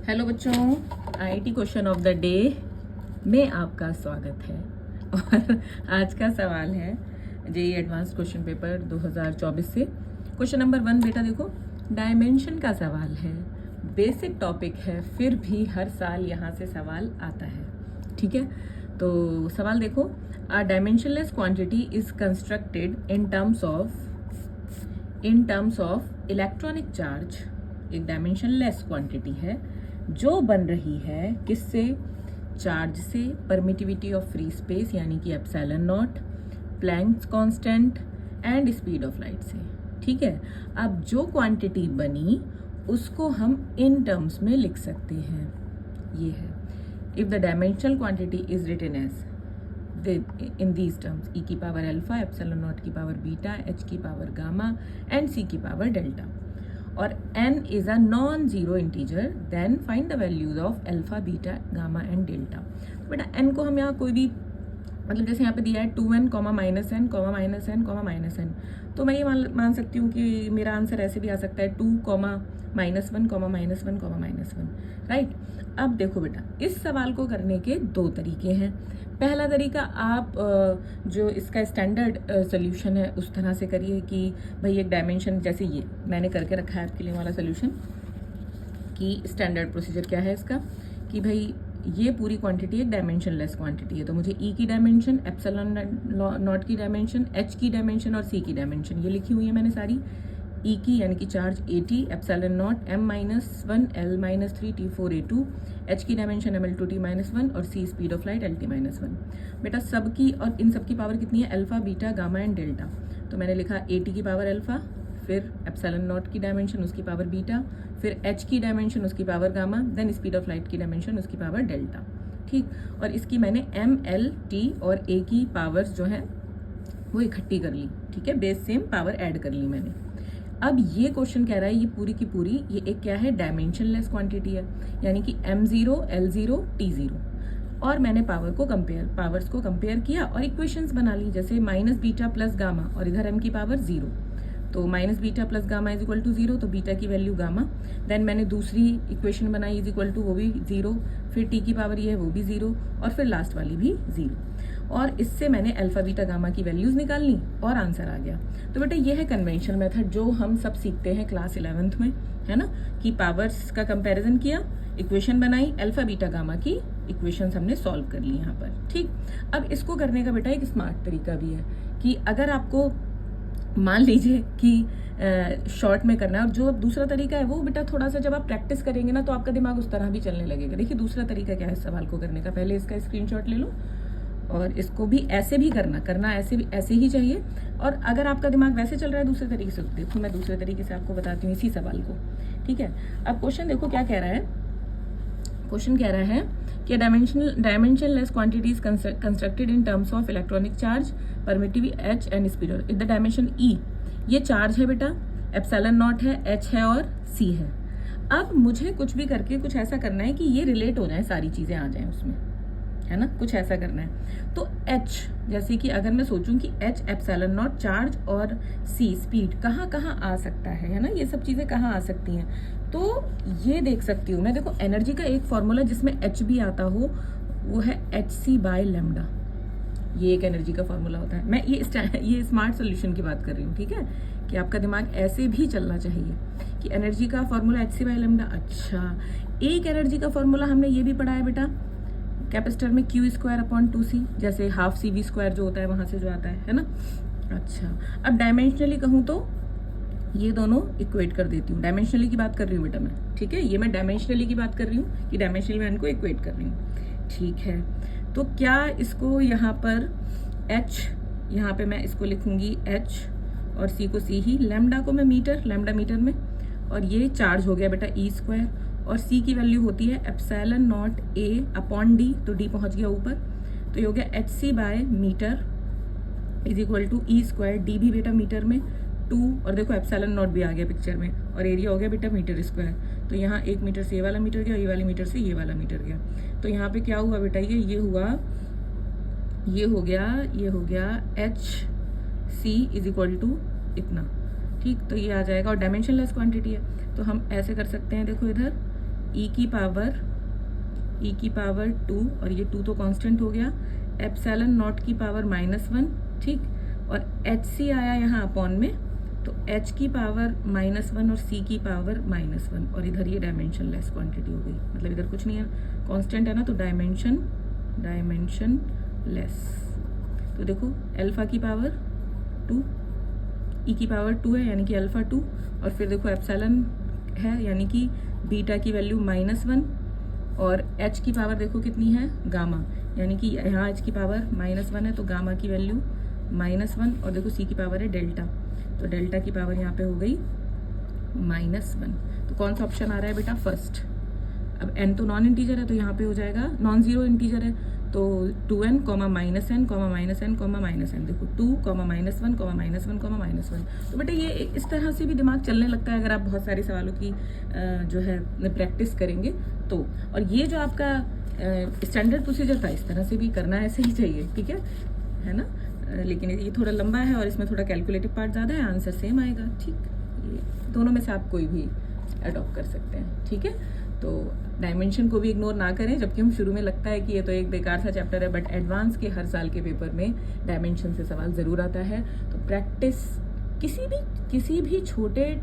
Hello बच्चों, IIT question of the day में आपका स्वागत है। और आज का सवाल है जेईई एडवांस क्वेश्चन पेपर 2024 से क्वेश्चन नंबर 1। बेटा देखो, डायमेंशन का सवाल है, बेसिक टॉपिक है, फिर भी हर साल यहाँ से सवाल आता है। ठीक है, तो सवाल देखो, a dimensionless quantity is constructed in terms of electronic charge. एक डायमेंशनलेस क्वांटिटी है जो बन रही है किससे? चार्ज से, परमिटिविटी ऑफ फ्री स्पेस यानी कि epsilon not, Planck's constant and speed of light से। ठीक है, अब जो क्वांटिटी बनी उसको हम इन टर्म्स में लिख सकते हैं। ये है, if the dimensional quantity is written as in these terms: e की पावर अल्फा, एप्सिलॉन नॉट की पावर बीटा, h की पावर गामा एंड c की पावर डेल्टा, और n is a non-zero integer, then find the values of alpha, beta, gamma and delta। बेटा n को हम यहाँ कोई भी, मतलब जैसे यहाँ पे दिया है 2n, minus n, minus n, minus n, तो मैं ये मान सकती हूँ कि मेरा आंसर ऐसे भी आ सकता है 2, माइनस 1, माइनस 1, माइनस 1। राइट, अब देखो बेटा, इस सवाल को करने के दो तरीके हैं। पहला तरीका, आप जो इसका स्टैंडर्ड सोल्यूशन है उस तरह से करिए कि भाई एक डायमेंशन, जैसे ये मैंने करके रखा है आपके लिए वाला सोल्यूशन, कि स्टैंडर्ड प्रोसीजर क्या है इसका, कि भाई ये पूरी क्वांटिटी एक डायमेंशनलेस क्वांटिटी है, तो मुझे ई की डायमेंशन, एप्सिलॉन नॉट की डायमेंशन, एच की डायमेंशन और सी की डायमेंशन ये लिखी हुई है मैंने सारी। ई की यानी कि charge AT, epsilon not M-1, L-3, T4, A2, H की डायमेंशन ML2T-1 और सी स्पीड ऑफ लाइट LT-1। बेटा सबकी, और इन सब की पावर कितनी है? Alpha, beta, gamma and delta. तो मैंने लिखा AT की पावर अल्फा, फिर एप्सिलॉन नॉट की डायमेंशन उसकी पावर बीटा, फिर एच की डायमेंशन उसकी power gamma, then speed of light की डायमेंशन उसकी पावर डेल्टा। ठीक, और इसकी मैंने M, L, T और A की पावर्स जो है वो इकट्ठी कर ली। ठीक है, बेस सेम पावर ऐड कर ली मैंने। अब ये क्वेश्चन कह रहा है, ये पूरी की पूरी ये एक क्या है? डायमेंशनलेस क्वांटिटी है, यानी कि M0, L0, T0, और मैंने पावर्स को कंपेयर किया और इक्वेशंस बना ली, जैसे माइनस बीटा प्लस गामा और इधर m की पावर 0, तो minus beta plus gamma is equal to 0, तो बीटा की वैल्यू गामा। देन मैंने दूसरी इक्वेशन बनाई इज इक्वल टू, वो भी 0, फिर t की पावर ये है वो भी 0, और फिर लास्ट वाली भी 0, और इससे मैंने अल्फा, बीटा, गामा की वैल्यूज निकाल ली और आंसर आ गया। तो बेटा ये है कन्वेंशनल मेथड जो हम सब सीखते हैं क्लास 11th में, है ना, कि पावर्स का कंपैरिजन किया, इक्वेशन बनाई, अल्फा, बीटा, गामा की इक्वेशंस हमने सॉल्व कर ली यहाँ पर। ठीक, अब इसको करने का बेटा एक स्मार्ट तरीका भी है कि अगर आपको मान लीजिए कि शॉर्ट में करना है, और जो दूसरा तरीका है वो बेटा थोड़ा सा जब आप प्रैक्टिस करेंगे ना तो आपका दिमाग उस तरह भी चलने लगेगा। देखिए दूसरा तरीका क्या है इस सवाल को करने का, पहले इसका स्क्रीनशॉट ले लो और इसको भी ऐसे भी करना ऐसे ही चाहिए। और अगर आपका दिमाग वैसे चल रहा है दूसरे तरीके से, देखो मैं दूसरे तरीके से आपको बताती हूँ इसी सवाल को। ठीक है, अब क्वेश्चन देखो क्या कह रहा है। क्वेश्चन कह रहा है कि dimensionless quantity is constructed in terms of electronic charge, permittivity H and speed of the dimension E। ये चार्ज है बेटा, एप्सिलॉन नॉट है, H है और C है। अब मुझे कुछ भी करके कुछ ऐसा करना है कि ये रिलेट हो जाए, सारी चीजें आ जाएं उसमें, है ना, कुछ ऐसा करना है। तो H, जैसे कि अगर मैं सोचूं कि H एप्सिलॉन नॉट चार्ज और C स्पीड कहाँ कहाँ आ सकता है ना, ये सब चीजें कहाँ आ सकती हैं, तो ये देख सकती हूँ मैं। देखो एनर्जी का एक फॉर्मूला जिसमें H भी आता हो वो है hc/λ, ये एक एनर्जी का फॉर्मूला होता है। मैं ये स्मार्ट सोल्यूशन की बात कर रही हूँ। ठीक है, कि आपका दिमाग ऐसे भी चलना चाहिए कि एनर्जी का फॉर्मूला hc/λ। अच्छा, एक एनर्जी का फॉर्मूला हमने ये भी पढ़ा है बेटा कैपेसिटर में, Q²/2C, जैसे हाफ CV² जो होता है वहां से जो आता है ना। अच्छा, अब डायमेंशनली कहूँ तो ये दोनों इक्वेट कर देती हूँ, डायमेंशनली की बात कर रही हूँ बेटा मैं। ठीक है, ये मैं डायमेंशनली की बात कर रही हूँ कि डायमेंशनली मैं इनको इक्वेट कर रही हूँ। ठीक है, तो क्या इसको यहाँ पर H, यहाँ पे मैं इसको लिखूंगी H और C को C ही, लैम्डा को मैं मीटर, लैम्डा मीटर में, और ये चार्ज हो गया बेटा E², और C की वैल्यू होती है एप्सिलॉन नॉट A/D, तो D पहुंच गया ऊपर, तो ये हो गया hc/मीटर is equal to E², D भी बेटा मीटर में 2, और देखो एप्सिलॉन नॉट भी आ गया पिक्चर में, और एरिया हो गया बेटा मीटर स्क्वायर। तो यहाँ 1 मीटर से ये वाला मीटर गया, ये वाले मीटर से ये वाला मीटर गया, तो यहाँ पे क्या हुआ बेटा, ये हो गया HC इज इक्वल टू इतना। ठीक, तो ये आ जाएगा, और डायमेंशनलेस क्वांटिटी है तो हम ऐसे कर सकते हैं, देखो इधर ई की पावर 2 और ये 2 तो कांस्टेंट हो गया, एप्सिलॉन नॉट की पावर -1, ठीक, और एच सी आया यहाँ अपॉन में, तो h की पावर -1 और c की पावर -1, और इधर ये डायमेंशन लेस क्वांटिटी हो गई, मतलब इधर कुछ नहीं है, कांस्टेंट है ना, तो डायमेंशन लेस। तो देखो अल्फा की पावर 2, ई की पावर 2 है यानी कि अल्फा 2, और फिर देखो एप्सिलॉन है यानी कि बीटा की वैल्यू -1, और h की पावर देखो कितनी है, गामा, यानी कि यहाँ h की पावर -1 है तो गामा की वैल्यू -1, और देखो c की पावर है डेल्टा, तो डेल्टा की पावर यहाँ पे हो गई -1। तो कौन सा ऑप्शन आ रहा है बेटा, फर्स्ट। अब n तो नॉन इंटीजर है तो यहाँ पे हो जाएगा, नॉन जीरो इंटीजर है तो 2n, -n, -n, देखो 2, -1, -1। तो बेटा ये इस तरह से भी दिमाग चलने लगता है अगर आप बहुत सारे सवालों की जो है प्रैक्टिस करेंगे तो। और ये जो आपका स्टैंडर्ड प्रोसीजर था इस तरह से भी करना ऐसे ही चाहिए, ठीक है ना, लेकिन ये थोड़ा लंबा है और इसमें थोड़ा कैलकुलेटिव पार्ट ज़्यादा है, आंसर सेम आएगा, ठीक। ये दोनों में से आप कोई भी अडॉप्ट कर सकते हैं, ठीक है। तो डायमेंशन को भी इग्नोर ना करें, जबकि हम शुरू में लगता है कि ये तो एक बेकार सा चैप्टर है, बट एडवांस के हर साल के पेपर में डायमेंशन से सवाल ज़रूर आता है। तो प्रैक्टिस किसी भी छोटे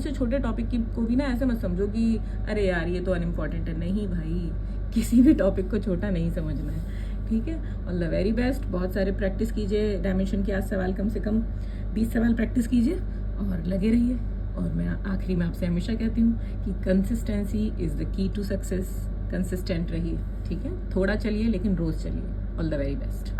से छोटे टॉपिक की को भी ना ऐसे मत समझो कि अरे यार ये तो अनइम्पॉर्टेंट है, नहीं भाई, किसी भी टॉपिक को छोटा नहीं समझना है, ठीक है। ऑल द वेरी बेस्ट, बहुत सारे प्रैक्टिस कीजिए डायमेंशन के, आज सवाल कम से कम 20 सवाल प्रैक्टिस कीजिए और लगे रहिए। और मैं आखिरी में आपसे हमेशा कहती हूँ कि consistency is the key to success, consistent रहिए, ठीक है, थोड़ा चलिए लेकिन रोज़ चलिए। All the very best.